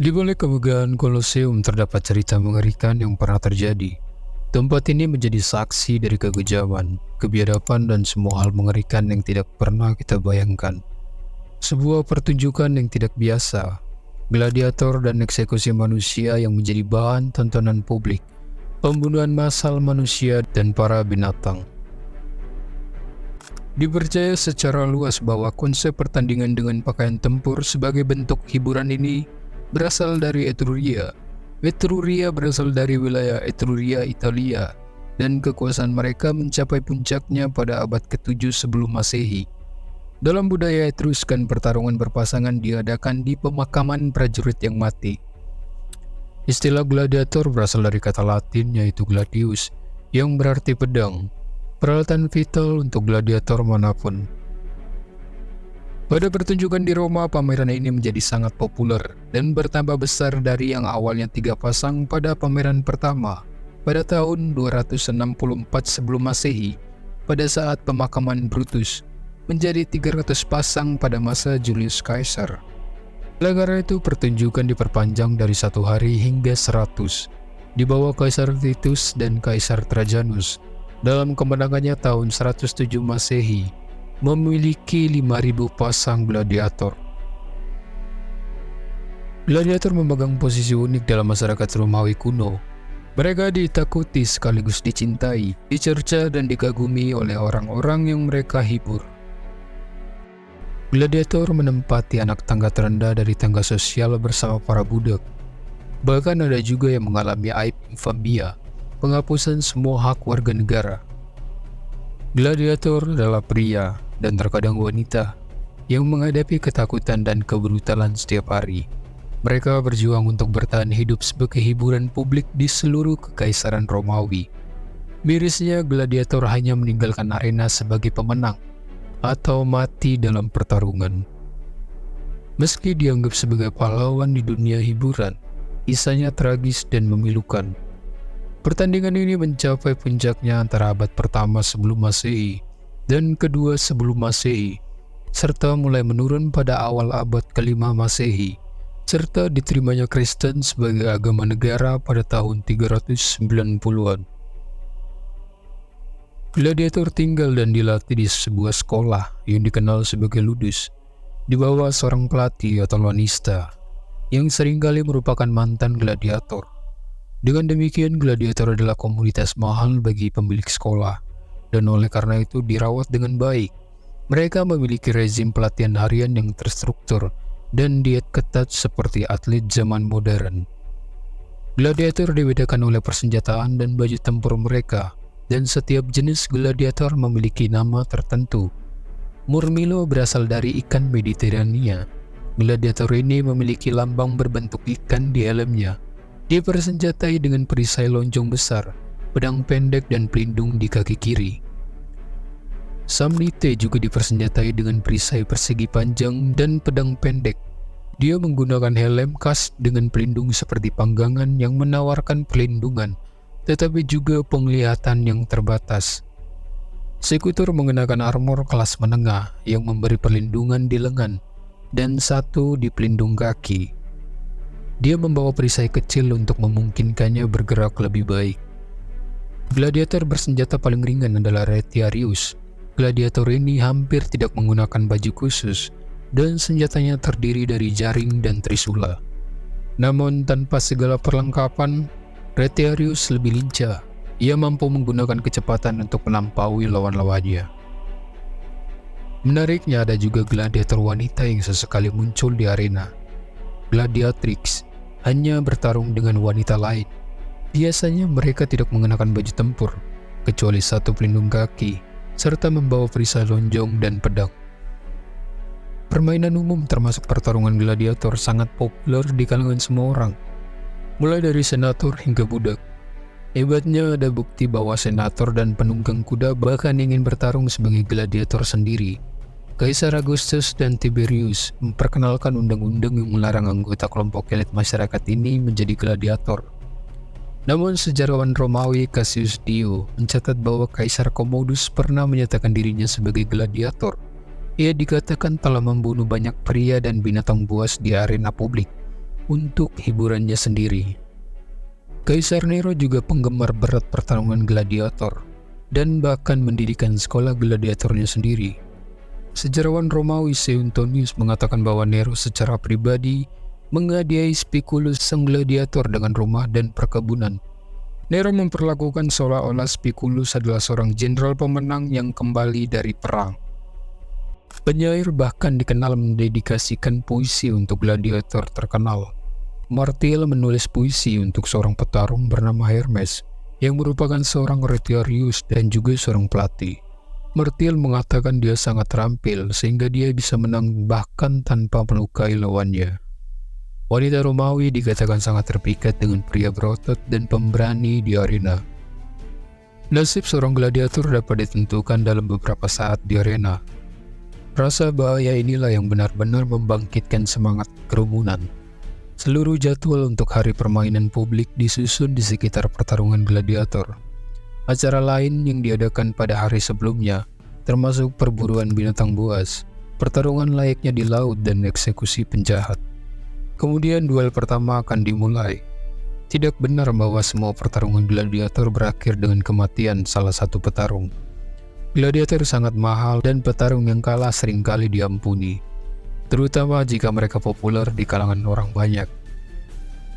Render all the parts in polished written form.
Di balik kemegahan Koloseum terdapat cerita mengerikan yang pernah terjadi. Tempat ini menjadi saksi dari kekejaman, kebiadaban, dan semua hal mengerikan yang tidak pernah kita bayangkan. Sebuah pertunjukan yang tidak biasa, gladiator dan eksekusi manusia yang menjadi bahan tontonan publik, pembunuhan massal manusia dan para binatang. Dipercaya secara luas bahwa konsep pertandingan dengan pakaian tempur sebagai bentuk hiburan ini berasal dari Etruria. Etruria berasal dari wilayah Etruria, Italia, dan kekuasaan mereka mencapai puncaknya pada abad ke-7 sebelum Masehi. Dalam budaya Etruskan, pertarungan berpasangan diadakan di pemakaman prajurit yang mati. Istilah gladiator berasal dari kata Latin yaitu gladius, yang berarti pedang, peralatan vital untuk gladiator manapun. Pada pertunjukan di Roma, pameran ini menjadi sangat populer dan bertambah besar dari yang awalnya 3 pasang pada pameran pertama pada tahun 264 sebelum Masehi pada saat pemakaman Brutus menjadi 300 pasang pada masa Julius Caesar. Oleh karena itu, pertunjukan diperpanjang dari 1 hari hingga 100 di bawah Kaisar Titus dan Kaisar Trajanus dalam kemenangannya tahun 107 Masehi. Memiliki 5.000 pasang gladiator. Gladiator memegang posisi unik dalam masyarakat Romawi kuno. Mereka ditakuti sekaligus dicintai, dicerca dan dikagumi oleh orang-orang yang mereka hibur. Gladiator menempati anak tangga terendah dari tangga sosial bersama para budak. Bahkan ada juga yang mengalami aib infamia, penghapusan semua hak warga negara. Gladiator adalah pria dan terkadang wanita yang menghadapi ketakutan dan kebrutalan setiap hari. Mereka berjuang untuk bertahan hidup sebagai hiburan publik di seluruh kekaisaran Romawi. Mirisnya, gladiator hanya meninggalkan arena sebagai pemenang atau mati dalam pertarungan. Meski dianggap sebagai pahlawan di dunia hiburan, kisahnya tragis dan memilukan. Pertandingan ini mencapai puncaknya antara abad pertama sebelum Masehi dan kedua sebelum Masehi, serta mulai menurun pada awal abad kelima Masehi, serta diterimanya Kristen sebagai agama negara pada tahun 390-an. Gladiator tinggal dan dilatih di sebuah sekolah yang dikenal sebagai Ludus, di bawah seorang pelatih atau lanista, yang seringkali merupakan mantan gladiator. Dengan demikian, gladiator adalah komoditas mahal bagi pemilik sekolah, dan oleh karena itu dirawat dengan baik. Mereka memiliki rezim pelatihan harian yang terstruktur dan diet ketat seperti atlet zaman modern. Gladiator dibedakan oleh persenjataan dan baju tempur mereka, dan setiap jenis gladiator memiliki nama tertentu. Murmillo berasal dari ikan Mediterania. Gladiator ini memiliki lambang berbentuk ikan di helmnya. Dia bersenjatai dengan perisai lonjong besar, pedang pendek dan pelindung di kaki kiri. Samnite juga dipersenjatai dengan perisai persegi panjang dan pedang pendek. Dia menggunakan helm khas dengan pelindung seperti panggangan yang menawarkan perlindungan, tetapi juga penglihatan yang terbatas. Sekutur mengenakan armor kelas menengah yang memberi perlindungan di lengan dan satu di pelindung kaki. Dia membawa perisai kecil untuk memungkinkannya bergerak lebih baik. Gladiator bersenjata paling ringan adalah Retiarius. Gladiator ini hampir tidak menggunakan baju khusus, dan senjatanya terdiri dari jaring dan trisula. Namun tanpa segala perlengkapan, Retiarius lebih lincah. Ia mampu menggunakan kecepatan untuk melampaui lawan-lawannya. Menariknya, ada juga gladiator wanita yang sesekali muncul di arena. Gladiatrix hanya bertarung dengan wanita lain. Biasanya mereka tidak mengenakan baju tempur, kecuali satu pelindung kaki, serta membawa perisai lonjong dan pedang. Permainan umum termasuk pertarungan gladiator sangat populer di kalangan semua orang, mulai dari senator hingga budak. Hebatnya, ada bukti bahwa senator dan penunggang kuda bahkan ingin bertarung sebagai gladiator sendiri. Kaisar Augustus dan Tiberius memperkenalkan undang-undang yang melarang anggota kelompok elit masyarakat ini menjadi gladiator. Namun sejarawan Romawi Cassius Dio mencatat bahwa Kaisar Commodus pernah menyatakan dirinya sebagai gladiator. Ia dikatakan telah membunuh banyak pria dan binatang buas di arena publik. untuk hiburannya sendiri. Kaisar Nero juga penggemar berat pertarungan gladiator dan bahkan mendirikan sekolah gladiatornya sendiri. Sejarawan Romawi Suetonius mengatakan bahwa Nero secara pribadi menghadiahi Spikulus sang gladiator dengan rumah dan perkebunan. Nero memperlakukan seolah-olah Spikulus adalah seorang jenderal pemenang yang kembali dari perang. Penyair bahkan dikenal mendedikasikan puisi untuk gladiator terkenal. Martial menulis puisi untuk seorang petarung bernama Hermes yang merupakan seorang retiarius dan juga seorang pelatih. Martial mengatakan dia sangat terampil sehingga dia bisa menang bahkan tanpa melukai lawannya. Wanita Romawi dikatakan sangat terpikat dengan pria berotot dan pemberani di arena. Nasib seorang gladiator dapat ditentukan dalam beberapa saat di arena. Rasa bahaya inilah yang benar-benar membangkitkan semangat kerumunan. Seluruh jadwal untuk hari permainan publik disusun di sekitar pertarungan gladiator. Acara lain yang diadakan pada hari sebelumnya, termasuk perburuan binatang buas, pertarungan layaknya di laut dan eksekusi penjahat. Kemudian duel pertama akan dimulai. Tidak benar bahwa semua pertarungan gladiator berakhir dengan kematian salah satu petarung. Gladiator sangat mahal dan petarung yang kalah seringkali diampuni, terutama jika mereka populer di kalangan orang banyak.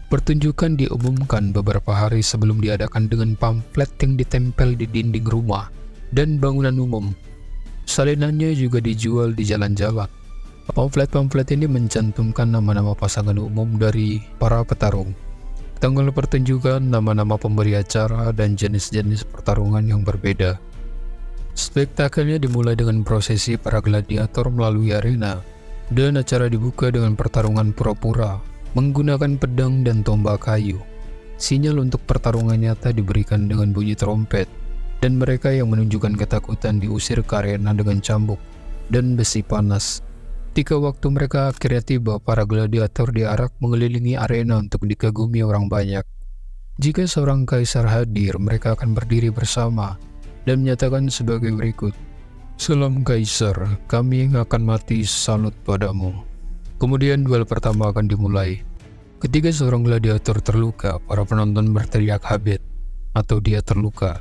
Pertunjukan diumumkan beberapa hari sebelum diadakan dengan pamflet yang ditempel di dinding rumah dan bangunan umum. Salinannya juga dijual di jalan-jalan. Pamflet-pamflet ini mencantumkan nama-nama pasangan umum dari para petarung, tanggal pertunjukan, nama-nama pemberi acara, dan jenis-jenis pertarungan yang berbeda. Spektakelnya dimulai dengan prosesi para gladiator melalui arena, dan acara dibuka dengan pertarungan pura-pura menggunakan pedang dan tombak kayu. Sinyal untuk pertarungan nyata diberikan dengan bunyi trompet, dan mereka yang menunjukkan ketakutan diusir ke arena dengan cambuk dan besi panas. Ketika waktu mereka akhirnya tiba, para gladiator diarak mengelilingi arena untuk dikagumi orang banyak. Jika seorang kaisar hadir, mereka akan berdiri bersama dan menyatakan sebagai berikut: "Salam Kaisar, kami yang akan mati salut padamu." Kemudian duel pertama akan dimulai. Ketika seorang gladiator terluka, para penonton berteriak "Habet" atau "dia terluka".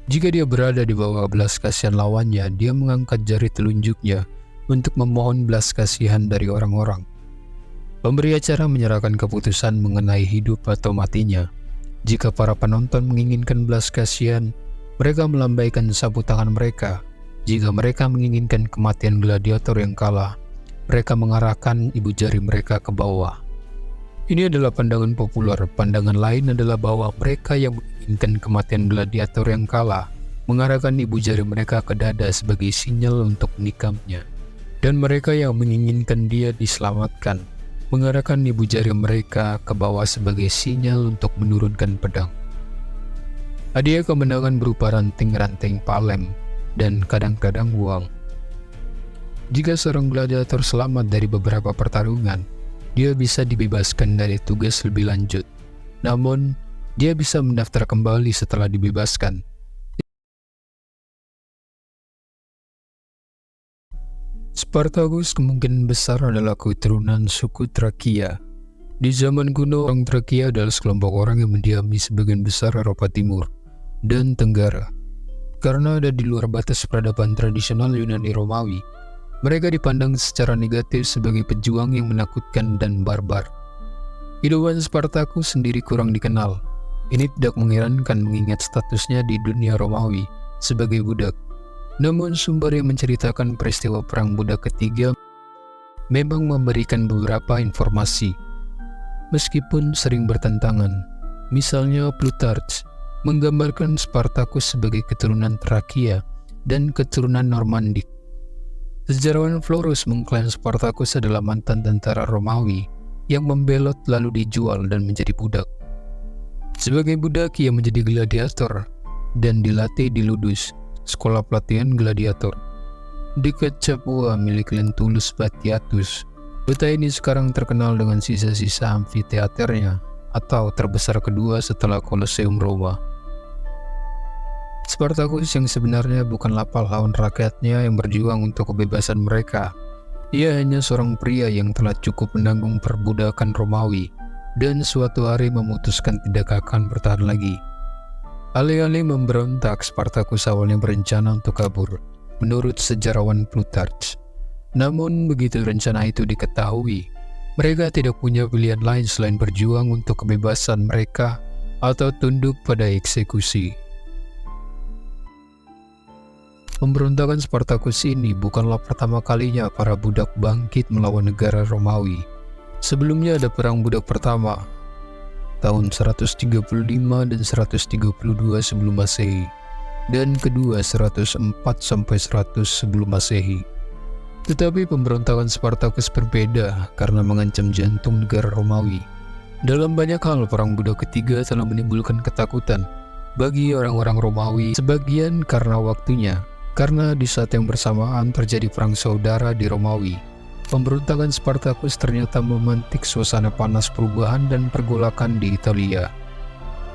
Jika dia berada di bawah belas kasihan lawannya, dia mengangkat jari telunjuknya untuk memohon belas kasihan dari orang-orang. Pemberi acara menyerahkan keputusan mengenai hidup atau matinya. Jika para penonton menginginkan belas kasihan, mereka melambaikan sapu tangan mereka. Jika mereka menginginkan kematian gladiator yang kalah, mereka mengarahkan ibu jari mereka ke bawah. Ini adalah pandangan populer. Pandangan lain adalah bahwa mereka yang menginginkan kematian gladiator yang kalah mengarahkan ibu jari mereka ke dada sebagai sinyal untuk menikamnya. Dan mereka yang menginginkan dia diselamatkan mengarahkan ibu jari mereka ke bawah sebagai sinyal untuk menurunkan pedang. Hadiah kemenangan berupa ranting-ranting palem dan kadang-kadang uang. Jika seorang gladiator selamat dari beberapa pertarungan, dia bisa dibebaskan dari tugas lebih lanjut. Namun, dia bisa mendaftar kembali setelah dibebaskan. Spartacus kemungkinan besar adalah keturunan suku Trakia. Di zaman kuno, orang Trakia adalah sekelompok orang yang mendiami sebagian besar Eropa Timur dan Tenggara. Karena ada di luar batas peradaban tradisional Yunani Romawi, mereka dipandang secara negatif sebagai pejuang yang menakutkan dan barbar. Kehidupan Spartacus sendiri kurang dikenal. Ini tidak mengherankan mengingat statusnya di dunia Romawi sebagai budak. Namun sumber yang menceritakan peristiwa Perang Budak Ketiga memang memberikan beberapa informasi, meskipun sering bertentangan. Misalnya Plutarch menggambarkan Spartacus sebagai keturunan Trakia dan keturunan Normandik. Sejarawan Florus mengklaim Spartacus adalah mantan tentara Romawi yang membelot lalu dijual dan menjadi budak. Sebagai budak, ia menjadi gladiator dan dilatih di Ludus, sekolah pelatihan gladiator dekat Capua milik Lentulus Batiatus. Kota ini sekarang terkenal dengan sisa-sisa amfiteaternya, atau terbesar kedua setelah Kolosium Roma. Spartacus yang sebenarnya bukanlah pahlawan rakyatnya yang berjuang untuk kebebasan mereka. Ia hanya seorang pria yang telah cukup menanggung perbudakan Romawi dan suatu hari memutuskan tidak akan bertahan lagi. Alih-alih memberontak, Spartacus awalnya berencana untuk kabur, menurut sejarawan Plutarch. Namun begitu rencana itu diketahui, mereka tidak punya pilihan lain selain berjuang untuk kebebasan mereka atau tunduk pada eksekusi. Pemberontakan Spartacus ini bukanlah pertama kalinya para budak bangkit melawan negara Romawi. Sebelumnya ada perang budak pertama, tahun 135 dan 132 sebelum Masehi, dan kedua 104 sampai 100 sebelum Masehi. Tetapi pemberontakan Spartacus berbeda karena mengancam jantung negara Romawi. Dalam banyak hal, perang budak ketiga telah menimbulkan ketakutan bagi orang-orang Romawi, sebagian karena waktunya, karena di saat yang bersamaan terjadi perang saudara di Romawi. Pemberontakan Spartacus ternyata memantik suasana panas perubahan dan pergolakan di Italia.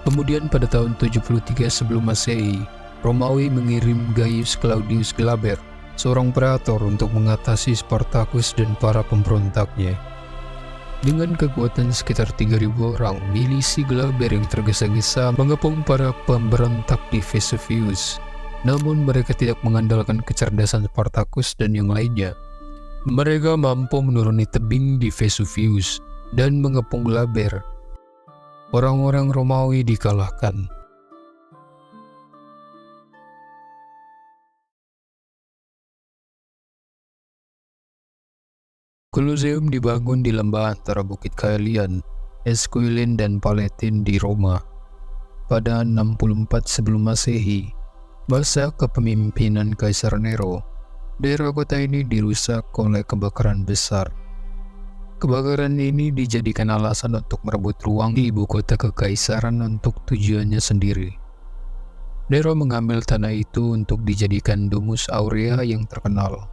Kemudian pada tahun 73 sebelum Masehi, Romawi mengirim Gaius Claudius Glaber, seorang praetor, untuk mengatasi Spartacus dan para pemberontaknya. Dengan kekuatan sekitar 3.000 orang, milisi Glaber yang tergesa-gesa mengepung para pemberontak di Vesuvius. Namun mereka tidak mengandalkan kecerdasan Spartacus dan yang lainnya. Mereka mampu menuruni tebing di Vesuvius dan mengepung Glaber. Orang-orang Romawi dikalahkan. Colosseum dibangun di lembah antara Bukit Caelian, Esquilin, dan Palatin di Roma. Pada 64 sebelum Masehi, masa kepemimpinan Kaisar Nero, daerah kota ini dirusak oleh kebakaran besar. Kebakaran ini dijadikan alasan untuk merebut ruang di ibu kota kekaisaran untuk tujuannya sendiri. Nero mengambil tanah itu untuk dijadikan Domus Aurea yang terkenal,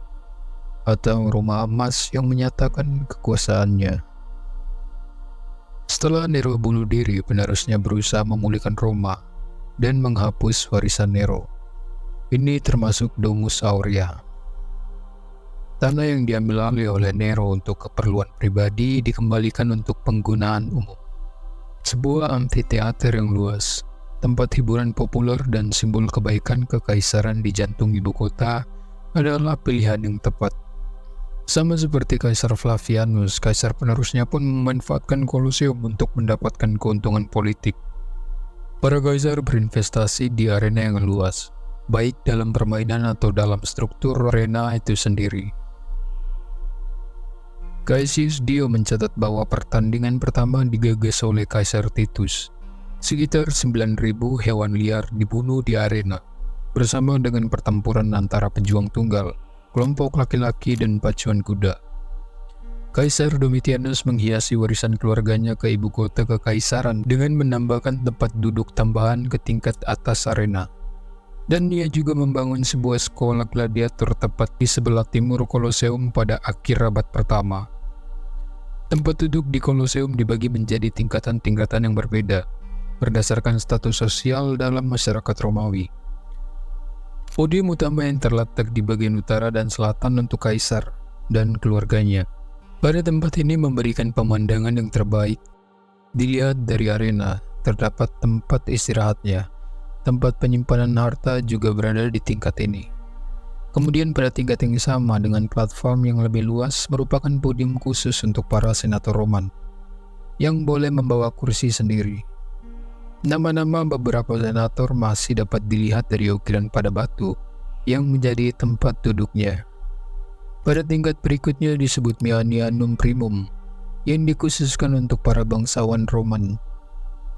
atau rumah emas yang menyatakan kekuasaannya. Setelah Nero bunuh diri, penerusnya berusaha memulihkan Roma dan menghapus warisan Nero. Ini termasuk Domus Aurea. Tanah yang diambil alih oleh Nero untuk keperluan pribadi dikembalikan untuk penggunaan umum. Sebuah amfiteater yang luas, tempat hiburan populer dan simbol kebaikan kekaisaran di jantung ibu kota adalah pilihan yang tepat. Sama seperti Kaisar Flavianus, kaisar penerusnya pun memanfaatkan Colosseum untuk mendapatkan keuntungan politik. Para kaisar berinvestasi di arena yang luas, baik dalam permainan atau dalam struktur arena itu sendiri. Caesius Dio mencatat bahwa pertandingan pertama digagas oleh Kaisar Titus. Sekitar 9.000 hewan liar dibunuh di arena, bersama dengan pertempuran antara pejuang tunggal, kelompok laki-laki, dan pacuan kuda. Kaisar Domitianus menghiasi warisan keluarganya ke ibu kota kekaisaran dengan menambahkan tempat duduk tambahan ke tingkat atas arena. Dan dia juga membangun sebuah sekolah gladiator tepat di sebelah timur Colosseum pada akhir abad pertama. Tempat duduk di Colosseum dibagi menjadi tingkatan-tingkatan yang berbeda, berdasarkan status sosial dalam masyarakat Romawi. Podium utama yang terletak di bagian utara dan selatan untuk kaisar dan keluarganya. Pada tempat ini memberikan pemandangan yang terbaik. Dilihat dari arena, terdapat tempat istirahatnya. Tempat penyimpanan harta juga berada di tingkat ini. Kemudian pada tingkat yang sama dengan platform yang lebih luas merupakan podium khusus untuk para senator Roman, yang boleh membawa kursi sendiri. Nama-nama beberapa senator masih dapat dilihat dari ukiran pada batu yang menjadi tempat duduknya. Pada tingkat berikutnya disebut Meanianum Primum, yang dikhususkan untuk para bangsawan Roman.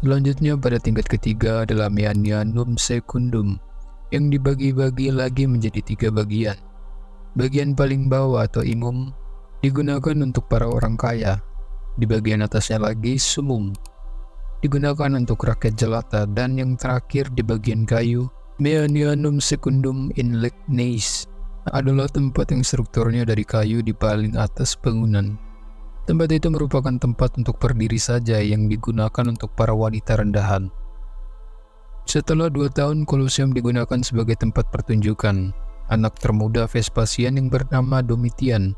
Selanjutnya pada tingkat ketiga adalah Meanianum Secundum, yang dibagi-bagi lagi menjadi 3 bagian. Bagian paling bawah atau imum digunakan untuk para orang kaya. Di bagian atasnya lagi sumum, digunakan untuk rakyat jelata, dan yang terakhir di bagian kayu, Meanianum Secundum in Legnes, adalah tempat yang strukturnya dari kayu di paling atas bangunan. Tempat itu merupakan tempat untuk berdiri saja yang digunakan untuk para wanita rendahan. Setelah 2 tahun Colosseum digunakan sebagai tempat pertunjukan, anak termuda Vespasian yang bernama Domitian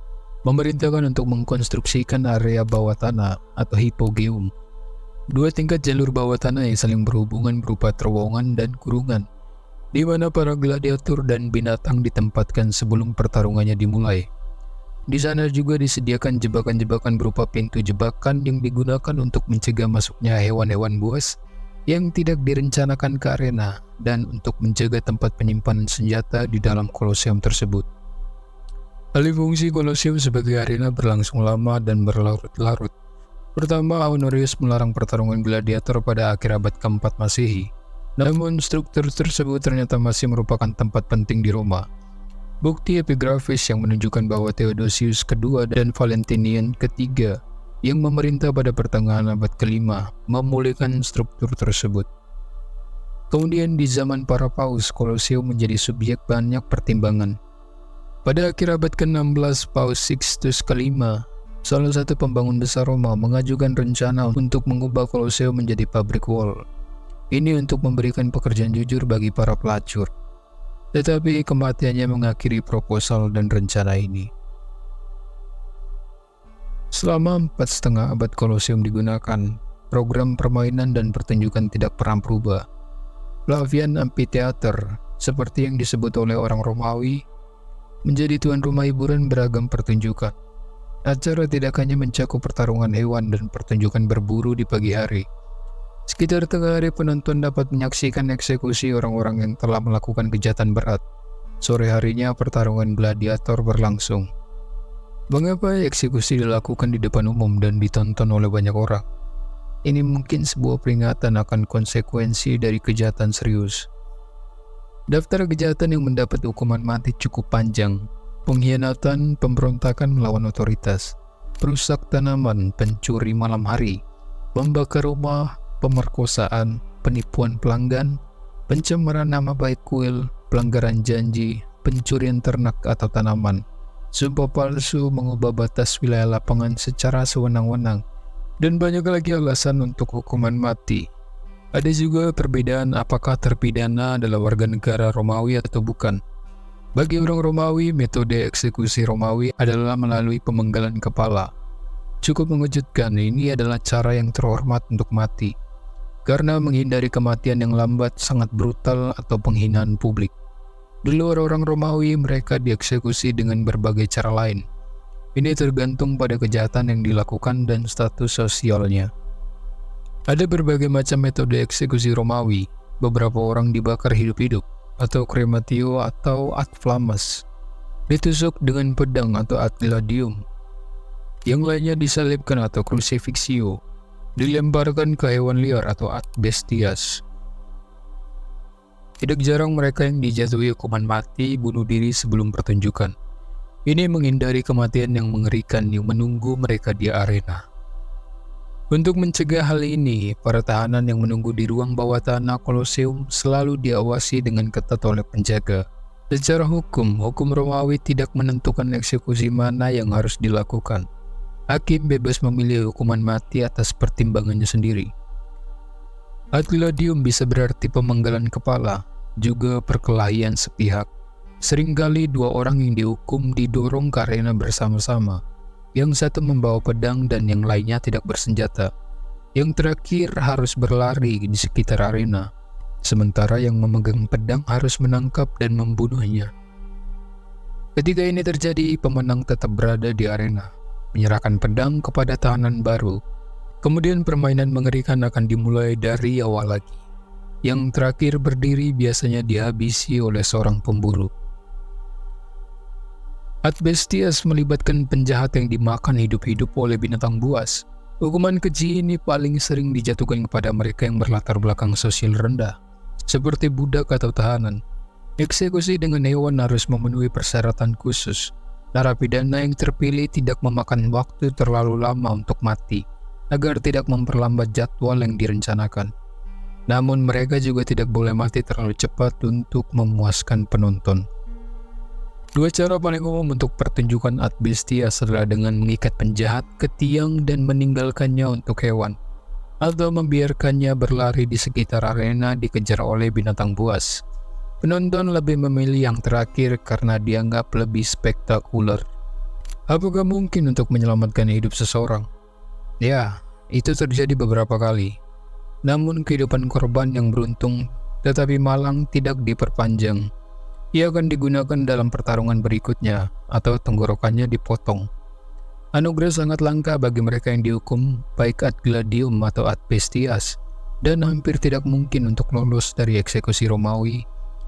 memerintahkan untuk mengkonstruksikan area bawah tanah atau hipogeum. Dua tingkat jalur bawah tanah yang saling berhubungan berupa terowongan dan kurungan, di mana para gladiator dan binatang ditempatkan sebelum pertarungannya dimulai. Di sana juga disediakan jebakan-jebakan berupa pintu jebakan yang digunakan untuk mencegah masuknya hewan-hewan buas yang tidak direncanakan ke arena dan untuk menjaga tempat penyimpanan senjata di dalam koloseum tersebut. Alih fungsi koloseum sebagai arena berlangsung lama dan berlarut-larut. Pertama, Honorius melarang pertarungan gladiator pada akhir abad ke-4 Masehi. Namun, struktur tersebut ternyata masih merupakan tempat penting di Roma. Bukti epigrafis yang menunjukkan bahwa Theodosius II dan Valentinian III yang memerintah pada pertengahan abad ke-5 memulihkan struktur tersebut. Kemudian di zaman para paus, Koloseum menjadi subjek banyak pertimbangan. Pada akhir abad ke-16, Paus Sixtus V, salah satu pembangun besar Roma, mengajukan rencana untuk mengubah Koloseum menjadi public wall. Ini untuk memberikan pekerjaan jujur bagi para pelacur. Tetapi kematiannya mengakhiri proposal dan rencana ini. Selama 4,5 abad Koloseum digunakan, program permainan dan pertunjukan tidak pernah berubah. Flavian Amphitheater, seperti yang disebut oleh orang Romawi, menjadi tuan rumah hiburan beragam pertunjukan. Acara tidak hanya mencakup pertarungan hewan dan pertunjukan berburu di pagi hari. Sekitar tengah hari penonton dapat menyaksikan eksekusi orang-orang yang telah melakukan kejahatan berat. Sore harinya pertarungan gladiator berlangsung. Mengapa eksekusi dilakukan di depan umum dan ditonton oleh banyak orang? Ini mungkin sebuah peringatan akan konsekuensi dari kejahatan serius. Daftar kejahatan yang mendapat hukuman mati cukup panjang. Pengkhianatan, pemberontakan melawan otoritas, perusak tanaman, pencuri malam hari, membakar rumah, pemerkosaan, penipuan pelanggan, pencemaran nama baik kuil, pelanggaran janji, pencurian ternak atau tanaman, sumpah palsu, mengubah batas wilayah lapangan secara sewenang-wenang, dan banyak lagi alasan untuk hukuman mati. Ada juga perbedaan apakah terpidana adalah warga negara Romawi atau bukan. Bagi orang Romawi, metode eksekusi Romawi adalah melalui pemenggalan kepala. Cukup mengejutkan, ini adalah cara yang terhormat untuk mati, karena menghindari kematian yang lambat, sangat brutal, atau penghinaan publik. Di luar orang Romawi, mereka dieksekusi dengan berbagai cara lain. Ini tergantung pada kejahatan yang dilakukan dan status sosialnya. Ada berbagai macam metode eksekusi Romawi. Beberapa orang dibakar hidup-hidup, atau krematio atau ad flammas, ditusuk dengan pedang atau ad gladium. Yang lainnya disalibkan atau crucifixio, dilemparkan ke hewan liar atau ad bestias. Tidak jarang mereka yang dijatuhi hukuman mati bunuh diri sebelum pertunjukan. Ini menghindari kematian yang mengerikan yang menunggu mereka di arena. Untuk mencegah hal ini, para tahanan yang menunggu di ruang bawah tanah Koloseum selalu diawasi dengan ketat oleh penjaga. Secara hukum Romawi tidak menentukan eksekusi mana yang harus dilakukan. Hakim bebas memilih hukuman mati atas pertimbangannya sendiri. Ad gladium bisa berarti pemenggalan kepala, juga perkelahian sepihak. Seringkali dua orang yang dihukum didorong ke arena bersama-sama. Yang satu membawa pedang dan yang lainnya tidak bersenjata. Yang terakhir harus berlari di sekitar arena, sementara yang memegang pedang harus menangkap dan membunuhnya. Ketika ini terjadi, pemenang tetap berada di arena, menyerahkan pedang kepada tahanan baru. Kemudian permainan mengerikan akan dimulai dari awal lagi. Yang terakhir berdiri biasanya dihabisi oleh seorang pemburu. Ad bestias melibatkan penjahat yang dimakan hidup-hidup oleh binatang buas. Hukuman keji ini paling sering dijatuhkan kepada mereka yang berlatar belakang sosial rendah, seperti budak atau tahanan. Eksekusi dengan hewan harus memenuhi persyaratan khusus. Narapidana yang terpilih tidak memakan waktu terlalu lama untuk mati, agar tidak memperlambat jadwal yang direncanakan. Namun mereka juga tidak boleh mati terlalu cepat untuk memuaskan penonton. Dua cara paling umum untuk pertunjukan ad bestias adalah dengan mengikat penjahat ke tiang dan meninggalkannya untuk hewan, atau membiarkannya berlari di sekitar arena dikejar oleh binatang buas. Penonton lebih memilih yang terakhir karena dianggap lebih spektakuler. Apakah mungkin untuk menyelamatkan hidup seseorang? Ya, itu terjadi beberapa kali. Namun kehidupan korban yang beruntung tetapi malang tidak diperpanjang. Ia akan digunakan dalam pertarungan berikutnya atau tenggorokannya dipotong. Anugerah sangat langka bagi mereka yang dihukum, baik ad gladium atau ad bestias, dan hampir tidak mungkin untuk lolos dari eksekusi Romawi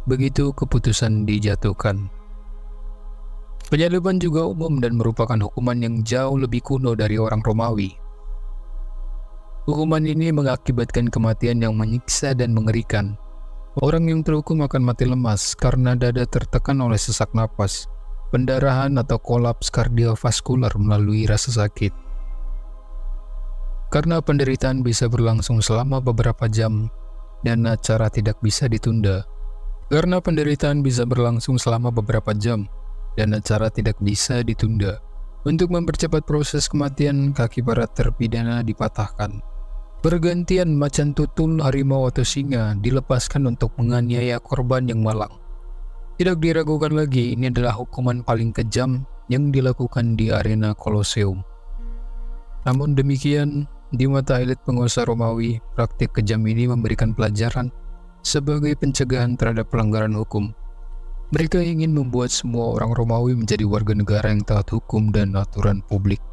begitu keputusan dijatuhkan. Penyaliban juga umum dan merupakan hukuman yang jauh lebih kuno dari orang Romawi. Hukuman ini mengakibatkan kematian yang menyiksa dan mengerikan. Orang yang terhukum akan mati lemas karena dada tertekan oleh sesak napas, pendarahan atau kolaps kardiovaskular melalui rasa sakit. Karena penderitaan bisa berlangsung selama beberapa jam dan acara tidak bisa ditunda. Karena penderitaan bisa berlangsung selama beberapa jam dan acara tidak bisa ditunda. Untuk mempercepat proses kematian, kaki para terpidana dipatahkan. Pergantian macan tutul, harimau atau singa dilepaskan untuk menganiaya korban yang malang. Tidak diragukan lagi, ini adalah hukuman paling kejam yang dilakukan di arena Koloseum. Namun demikian, di mata elit penguasa Romawi, praktik kejam ini memberikan pelajaran sebagai pencegahan terhadap pelanggaran hukum. Mereka ingin membuat semua orang Romawi menjadi warga negara yang taat hukum dan aturan publik.